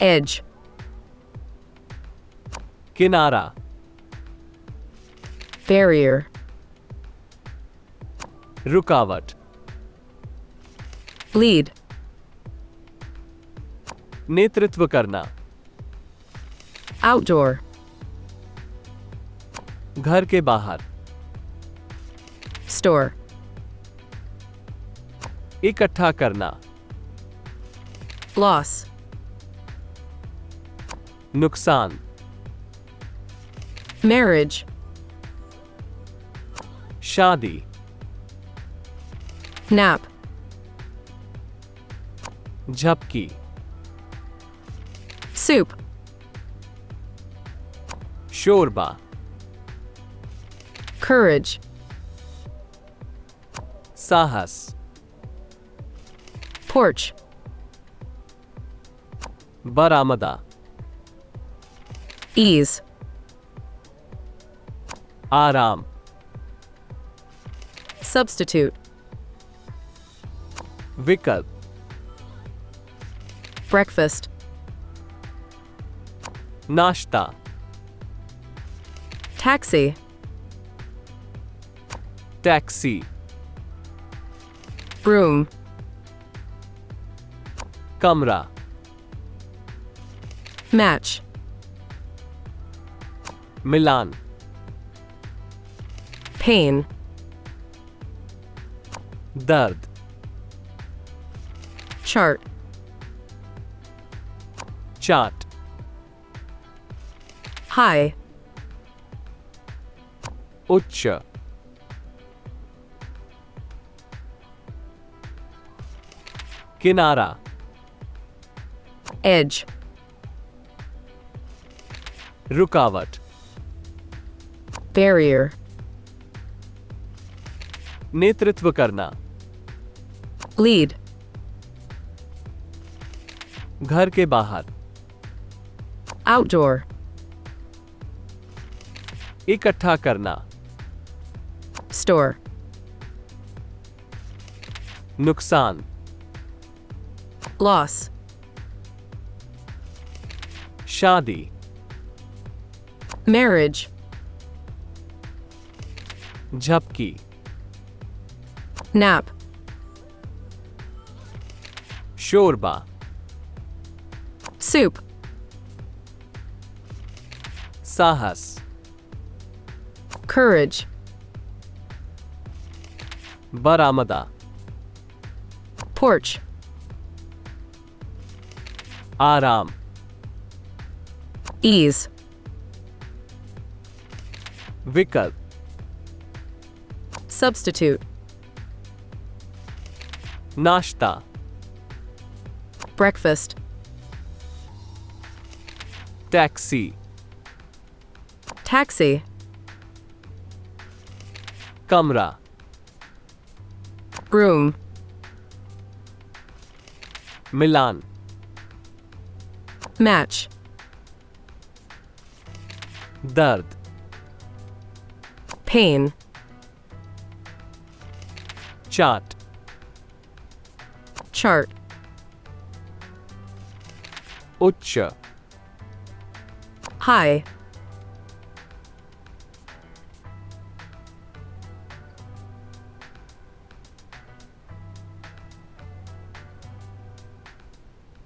Edge. किनारा, Barrier. रुकावट, Lead. नेतृत्व करना, Outdoor. घर के बाहर, Store. इकट्ठा करना, Loss. नुकसान, Marriage. शादी, Nap. झपकी, Soup. शोरबा, Courage. साहस, Porch. बरामदा, Ease. आराम, Substitute. विकल्प, Breakfast. नाश्ता, Taxi. Taxi, Room. कमरा, Match. मिलान, Pain. दर्द, Chart. चाट, High. उच्च, किनारा, Edge. रुकावट, Barrier. नेतृत्व करना, Lead. घर के बाहर, Outdoor. इकट्ठा करना, Store. नुकसान, Loss. शादी, Marriage. झपकी, Nap. शोरबा, Soup. साहस, Courage. बरामदा, Porch. आराम, Ease. विकल्प, Substitute. नाश्ता, Breakfast. Taxi, Taxi. कमरा, Room. मिलान, Match. दर्द, Pain. चाट, Chart. उच्च, High.